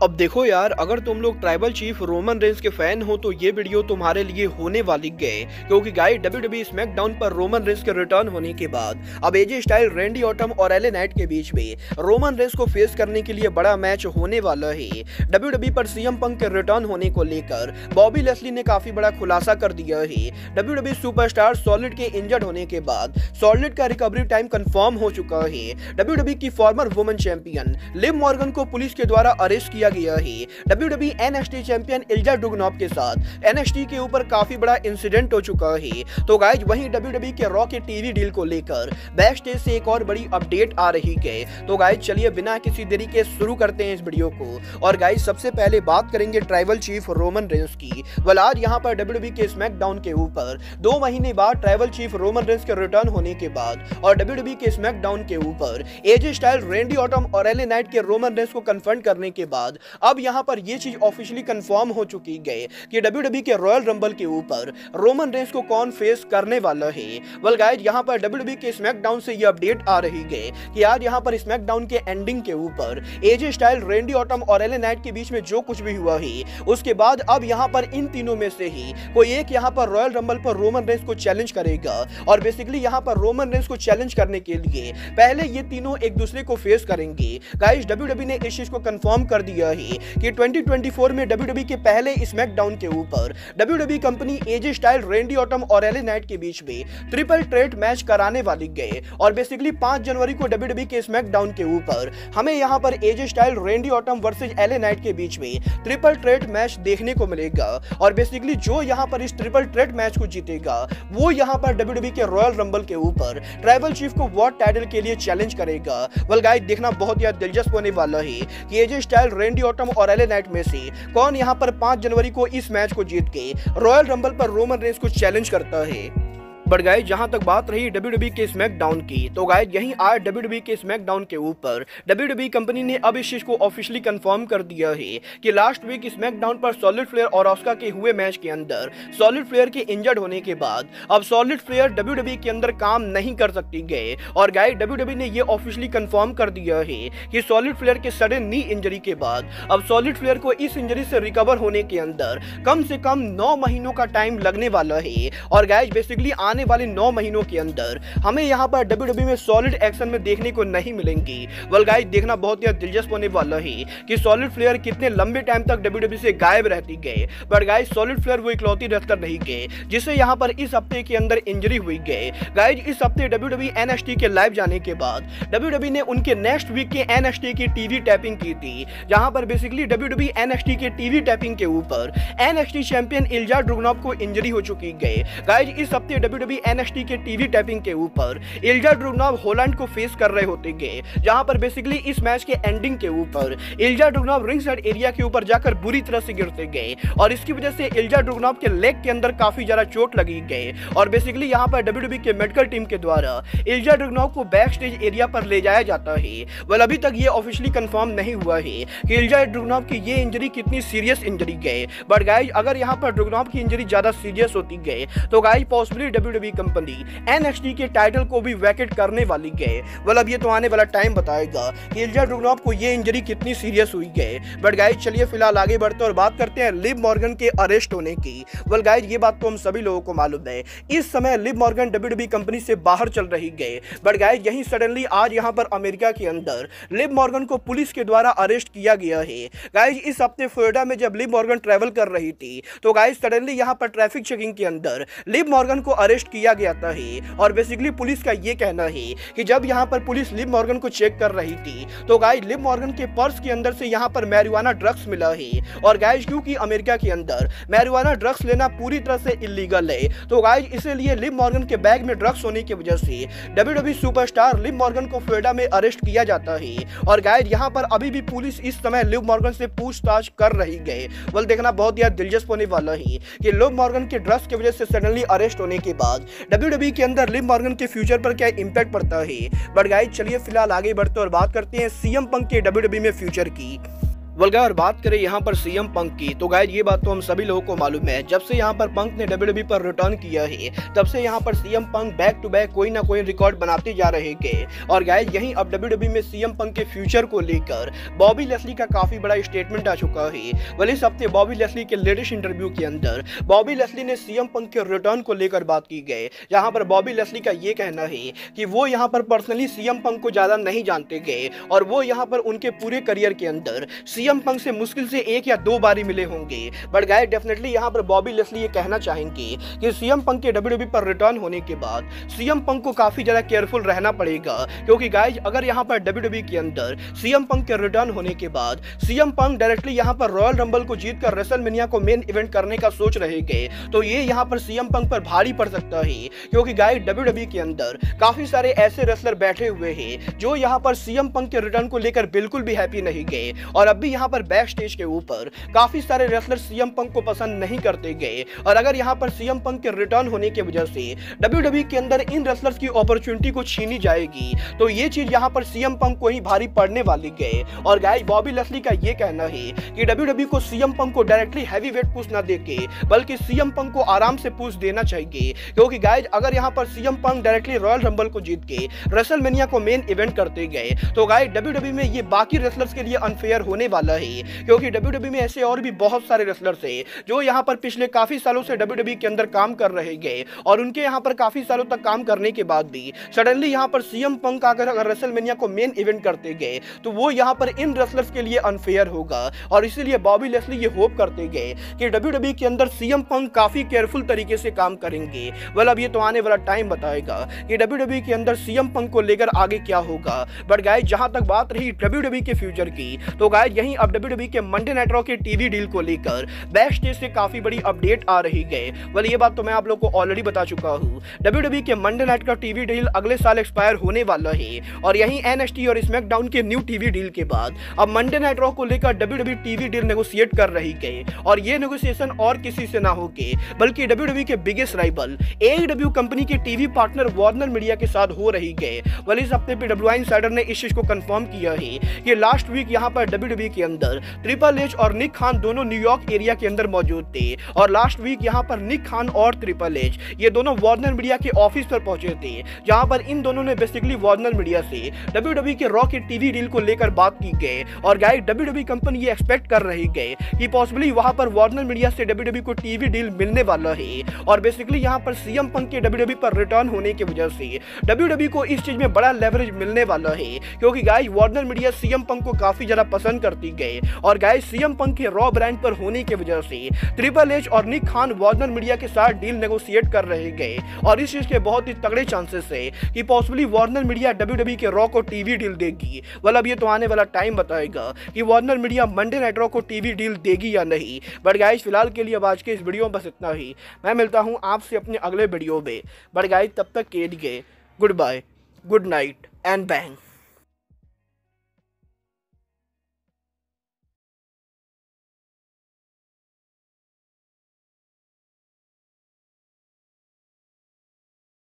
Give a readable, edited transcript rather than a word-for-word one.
अब देखो यार, अगर तुम लोग ट्राइबल चीफ रोमन रेंस के फैन हो तो ये वीडियो तुम्हारे लिए होने वाली गए, क्योंकि गाइस डब्ल्यूडब्ल्यूई स्मैकडाउन पर रोमन रेंस के रिटर्न होने के बाद अब एजे स्टाइल, रैंडी ऑर्टन और एले नाइट के बीच में रोमन रेंस को फेस करने के लिए बड़ा मैच होने वाला है। डब्ल्यूडब्ल्यूई पर सीएम पंक के रिटर्न होने को लेकर बॉबी लेस्ली ने काफी बड़ा खुलासा कर दिया है। डब्ल्यूडब्ल्यूई सुपरस्टार सॉलिड के इंजर्ड होने के बाद सॉलिड का रिकवरी टाइम कंफर्म हो चुका है। डब्ल्यूडब्ल्यूई की farmer women champion Liv Morgan को पुलिस के द्वारा अरेस्ट किया गया है। डब्ल्यूडब्ल्यूई एनएक्सटी चैंपियन इल्जा ड्रूगनॉव के साथ एनएक्सटी के ऊपर काफी बड़ा इंसिडेंट हो चुका है। तो गाइज वहीं डब्ल्यूडब्ल्यूई के रॉ के टीवी डील को लेकर बैक स्टेज से एक और बड़ी अपडेट आ रही है। तो गाइज चलिए बिना किसी देरी के शुरू करते हैं इस वीडियो को। और गाइज सबसे पहले बात करेंगे ट्राइबल चीफ रोमन रेंस की। वेल आज यहाँ पर डब्ल्यूडब्ल्यूई के स्मैकडाउन के ऊपर 2 महीने बाद ट्राइबल चीफ रोमन रेंस के रिटर्न होने के बाद और डब्ल्यूडब्ल्यूई के स्मैकडाउन के ऊपर एजे स्टाइल, रैंडी ऑर्टन और एले नाइट के रोमन रेंस को कन्फ्रंट करने के बाद अब यहां पर यह चीज ऑफिशियली कंफर्म हो चुकी है कि डब्ल्यूडब्ल्यूई के रॉयल रंबल के ऊपर रोमन रेंस को कौन फेस करने वाला है। वेल गाइस यहां पर डब्ल्यूडब्ल्यूई के स्मैकडाउन से यह अपडेट आ रही है कि आज यहां पर स्मैकडाउन के एंडिंग के ऊपर एजे स्टाइल, रैंडी ऑर्टन और एले नाइट के बीच में जो कुछ भी हुआ है उसके बाद अब यहां पर इन तीनों में से ही कोई एक यहां पर रॉयल रंबल पर रोमन रेंस को चैलेंज करेगा। और बेसिकली यहां पर रोमन रेंस को चैलेंज करने के लिए पहले ये तीनों एक दूसरे को फेस करेंगे। गाइस डब्ल्यूडब्ल्यूई ने इस चीज को कंफर्म कर दिया है कि 2024 में डब्ल्यूडब्ल्यूई के पहले स्मैकडाउन के ऊपर डब्ल्यूडब्ल्यूई कंपनी एजे स्टाइल, रैंडी ऑर्टन और एले नाइट के बीच में ट्रिपल थ्रेट मैच कराने वाली गए। और बेसिकली 5 जनवरी को डब्ल्यूडब्ल्यूई के स्मैकडाउन के ऊपर हमें यहां पर AJ Style, Randy Orton versus LA Knight के बीच में ट्रिपल थ्रेट मैच देखने को मिलेगा। और बेसिकली जो यहां पर इस ट्रिपल थ्रेट मैच को जीतेगा वो यहां पर डब्ल्यूडब्ल्यूई के रॉयल रंबल के ऊपर ट्राइबल चीफ को वर्ल्ड टाइटल के लिए चैलेंज करेगा। वेल गाइस देखना बहुत ही दिलचस्प होने वाला है कि एजे स्टाइल, रैंडी ऑर्टन और एले नाइट में से कौन यहां पर 5 जनवरी को इस मैच को जीत के रॉयल रंबल पर रोमन रेंस को चैलेंज करता है। बट गाइस जहां तक बात रही डब्ल्यूडब्ल्यूई के स्मैकडाउन की, तो गाइस यहीं आज डब्ल्यूडब्ल्यूई के स्मैकडाउन के ऊपर डब्ल्यूडब्ल्यूई कंपनी ने अब इस चीज को ऑफिशियली कंफर्म कर दिया है कि लास्ट वीक स्मैकडाउन पर सॉलिड फ्लेयर और ऑस्का के हुए मैच के अंदर सॉलिड फ्लेयर के इंजर्ड होने के बाद अब सॉलिड फ्लेयर डब्ल्यूडब्ल्यूई के अंदर काम नहीं कर सकती गए। और गाइस डब्ल्यूडब्ल्यूई ने यह ऑफिशियली कंफर्म कर दिया है कि सॉलिड फ्लेयर के सडन नी इंजरी के बाद अब सॉलिड फ्लेयर को इस इंजरी से रिकवर होने के अंदर कम से कम 9 महीनों का टाइम लगने वाला है। और गाइस बेसिकली आने वाले 9 महीनों के अंदर हमें यहां पर डब्ल्यूडब्ल्यूई में सॉलिड एक्शन में देखने को नहीं मिलेंगी। वेल गाइस देखना बहुत ही दिलचस्प होने वाला है कि सॉलिड फ्लेयर कितने लंबे टाइम तक डब्ल्यूडब्ल्यूई से गायब रहती गए। बट गाइस सॉलिड फ्लेयर वो इकलौती रेसलर नहीं गए जिसे यहां पर इस हफ्ते के अंदर इंजरी हुई गए। गाइस इस हफ्ते डब्ल्यूडब्ल्यूई एनएक्सटी के लाइव जाने के बाद डब्ल्यूडब्ल्यूई ने उनके नेक्स्ट वीक के एनएक्सटी की टीवी टैपिंग की थी, जहां पर बेसिकली डब्ल्यूडब्ल्यूई एनएक्सटी के टीवी टैपिंग के ऊपर एनएक्सटी चैंपियन इल्जा ड्रूगनॉव को इंजरी हो चुकी गई। गाइस इस हफ्ते डब्ल्यूडब्ल्यूई एनएक्सटी के टीवी टैपिंग के ऊपर इल्जा ड्रूगनॉव हॉलैंड को फेस कर रहे होते गए, जहां पर बेसिकली इस मैच के एंडिंग के ऊपर इल्जा ड्रूगनॉव रिंग साइड एरिया के ऊपर जाकर बुरी तरह से गिरते गए और इसकी वजह से इल्जा ड्रूगनॉव के लेग के अंदर काफी ज्यादा चोट लगी गई। और बेसिकली यहां पर डब्ल्यूडब्ल्यूई के मेडिकल टीम के द्वारा इल्जा ड्रूगनॉव को बैक स्टेज एरिया पर ले जाया जाता है। वेल अभी तक ये ऑफिशियली कंफर्म नहीं हुआ है कि इल्जा ड्रूगनॉव की ये इंजरी कितनी सीरियस इंजरी गए। बट गाइस अगर यहां पर ड्रूगनॉव की इंजरी ज्यादा सीरियस होती गए तो guys possibly WWE company NXT के टाइटल को भी वैकेट करने वाली गए। वेल अब ये तो आने वाला टाइम बताएगा कि इल्जा ड्रूगनॉव को ये इंजरी कितनी सीरियस हुई गए। बट गाइस चलिए फिलहाल आगे बढ़ते और बात करते हैं लिव मॉर्गन के अरेस्ट होने की। वेल गाइस ये बात तो हम सभी लोगों को मालूम है, इस समय लिव मॉर्गन डब्ल्यूडब्ल्यूई कंपनी से बाहर चल रही गए। बट गाइस यहीं सडनली आज यहां पर अमेरिका के अंदर लिव मॉर्गन को पुलिस के द्वारा अरेस्ट किया गया है। गाइस इस हफ्ते फ्लोरिडा में जब लिव मॉर्गन ट्रैवल कर रही थी तो गाइस सडनली यहां पर ट्रैफिक चेकिंग के अंदर लिव मॉर्गन को अरेस्ट किया गया था। और बेसिकली पुलिस का ये कहना है कि जब यहां पर पुलिस लिव मॉर्गन को चेक कर रही थी तो गाइस लिव मॉर्गन के पर्स के अंदर से यहां पर मैरिजुआना ड्रग्स मिला है। और गाइस क्योंकि अमेरिका के अंदर मैरिजुआना ड्रग्स लेना पूरी तरह से इलीगल है तो गाइस इसलिए लिव मॉर्गन के बैग में ड्रग्स होने की वजह से डब्ल्यूडब्ल्यूई सुपरस्टार लिव मॉर्गन को फ्लोरिडा में अरेस्ट किया जाता है। और गाइस यहां पर अभी भी पुलिस इस समय लिव मॉर्गन से पूछताछ कर रही है। वेल देखना बहुत ही दिलचस्प होने वाला है कि लिव मॉर्गन के ड्रग्स की वजह से सडनली अरेस्ट होने के बाद डब्ल्यूडब्ल्यूई के अंदर लिव मॉर्गन के फ्यूचर पर क्या इंपैक्ट पड़ता है। बट गाइस चलिए फिलहाल आगे बढ़ते और बात करते हैं सीएम पंक के डब्ल्यूडब्ल्यूई में फ्यूचर की। अगर बात करें यहाँ पर सीएम पंक की, तो गाइस ये बात तो हम सभी लोगों को मालूम है, जब से यहाँ पर पंक ने डब्ल्यूडब्ल्यूई पर रिटर्न किया है तब से यहाँ पर CM Punk back to back कोई ना कोई रिकॉर्ड बनाते जा रहे हैं। और गाइस यहीं अब डब्ल्यूडब्ल्यूई में सीएम पंक के फ्यूचर को लेकर बॉबी लेस्ली का काफी बड़ा स्टेटमेंट आ चुका है। वल इस हफ्ते बॉबी लेस्ली के लेटेस्ट इंटरव्यू के अंदर बॉबी लेस्ली ने सीएम पंक के रिटर्न को लेकर बात की गई, जहां पर बॉबी लेस्ली का ये कहना है कि वो यहाँ पर पर्सनली सीएम पंक को ज्यादा नहीं जानते गए और वो यहाँ पर उनके पूरे करियर के अंदर सीएम पंक से मुश्किल से 1 या 2 बार ही मिले होंगे। बट गाइस डेफिनेटली यहाँ पर बॉबी लेस्ली ये कहना चाहेंगे कि सीएम पंक के डब्ल्यूडब्ल्यूई पर रिटर्न होने के बाद सीएम पंक को काफी ज्यादा केयरफुल रहना पड़ेगा, क्योंकि गाइस अगर यहाँ पर डब्ल्यूडब्ल्यूई के अंदर सीएम पंक के रिटर्न होने के बाद सीएम पंक डायरेक्टली यहाँ पर रॉयल रंबल को जीतकर रेसलमेनिया को मेन इवेंट करने का सोच रहे गए, तो ये यहाँ पर सीएम पंक पर भारी पड़ सकता है, क्योंकि गाइस डब्ल्यूडब्ल्यूई के अंदर काफी सारे ऐसे रेसलर बैठे हुए हैं जो यहाँ पर सीएम पंक के रिटर्न को लेकर बिल्कुल भी हैप्पी नहीं गए। और अब भी यहाँ पर बैक स्टेज के ऊपर काफी सारे रेसलर सीएम पंक को पसंद नहीं करते गए, और अगर यहाँ पर सीएम पंक के रिटर्न होने की वजह से डब्ल्यूडब्ल्यूई के अंदर इन रेसलर्स की अपॉर्चुनिटी को छीनी जाएगी, तो ये चीज यहाँ पर सीएम पंक को ही भारी पड़ने वाली गए। और गाइस बॉबी लेस्ली का ये कहना है कि डब्ल्यूडब्ल्यूई को सीएम पंक को डायरेक्टली हैवी वेट पुश ना देके बल्कि सीएम पंक को आराम से पुश देना चाहिए, क्योंकि गाइस अगर यहाँ पर सीएम पंक डायरेक्टली रॉयल रंबल को जीत के रेसलमेनिया को मेन इवेंट करते गए तो गाइस डब्ल्यूडब्ल्यूई में ये बाकी रेसलर्स के लिए अनफेयर होने वाला है, क्योंकि डब्ल्यूडब्ल्यूई में ऐसे और भी बहुत सारे रेसलर्स हैं जो यहाँ पर पिछले काफी सालों से डब्ल्यूडब्ल्यूई के अंदर काम कर रहे गए, और उनके यहाँ पर काफी सालों तक काम करने के बाद भी सडनली यहाँ पर सीएम पंक आकर अगर रेसलमेनिया को मेन इवेंट करते गए तो वो यहाँ पर इन रेसलर्स के लिए अनफेयर होगा। और इसीलिए बॉबी लेस्ली ये होप करते गए कि डब्ल्यूडब्ल्यूई के अंदर सीएम पंक काफी केयरफुल तरीके से काम करेंगे। वेल अब ये तो आने वाला टाइम बताएगा कि डब्ल्यूडब्ल्यूई के अंदर सीएम पंक को लेकर आगे क्या होगा। बट गाइस जहां तक बात रही डब्ल्यूडब्ल्यूई के फ्यूचर की, तो गाइस यहीं अब डब्ल्यूडब्ल्यूई के मंडे नाइट रॉ के टीवी डील को लेकर बैक स्टेज से काफी बड़ी अपडेट आ रही है। वेल ये बात तो मैं आप लोग को ऑलरेडी बता चुका हूँ, डब्ल्यूडब्ल्यूई के मंडे नाइट का टीवी डील अगले साल एक्सपायर होने वाला है, और यहीं एनएक्सटी और स्मैकडाउन के न्यू टीवी डील के बाद अब मंडे नाइट रॉ को लेकर डब्ल्यूडब्ल्यूई टीवी डील नेगोशिएट कर रही है, और ये नेगोशिएशन और किसी से ना होके बल्कि डब्ल्यूडब्ल्यूई के बिगेस्ट राइवल एईडब्ल्यू कंपनी के टीवी पार्टनर वार्नर मीडिया के साथ हो रही है। वेल इस हफ्ते पे डब्ल्यूआई इनसाइडर ने इस चीज को कंफर्म किया है कि लास्ट वीक यहाँ पर डब्ल्यूडब्ल्यूई के अंदर ट्रिपल एच और निक खान दोनों न्यूयॉर्क एरिया के अंदर मौजूद थे, और लास्ट वीक यहाँ पर निक खान और ट्रिपल एच ये दोनों वार्नर मीडिया के ऑफिस पर पहुंचे थे, जहां पर इन दोनों ने बेसिकली वार्नर मीडिया से डब्ल्यूडब्ल्यूई के रॉ के टीवी डील को लेकर बात की गई। और गाइस डब्ल्यूडब्ल्यूई कंपनी ये एक्सपेक्ट कर रही है कि पॉसिबली वहां पर वार्नर मीडिया से डब्ल्यूडब्ल्यूई को टीवी डील मिलने वाला है, और बेसिकली यहाँ पर सीएम पंक के डब्ल्यूडब्ल्यूई पर रिटर्न होने की वजह से डब्ल्यूडब्ल्यूई को इस चीज में बड़ा लेवरेज मिलने वाला है, क्योंकि guys Warner media CM Punk को काफी ज्यादा पसंद करती गई, और गाइस सीएम पंक के रॉ ब्रांड पर होने की वजह से ट्रिपल एच और निक खान वार्नर मीडिया के साथ डील नेगोशिएट कर रहे गए, और इस चीज के बहुत ही तगड़े चांसेस है कि पॉसिबली वार्नर मीडिया डब्ल्यूडब्ल्यूई के रॉ को टीवी डील देगी। मतलब ये तो आने वाला टाइम बताएगा कि Warner media Monday night raw को टीवी डील देगी या नहीं। बट गाइस फिलहाल के लिए अब आज के इस वीडियो में बस इतना ही, मैं मिलता हूँ आपसे अपने अगले वीडियो में। बट गाइस तब तक के लिए goodbye, good night and bang.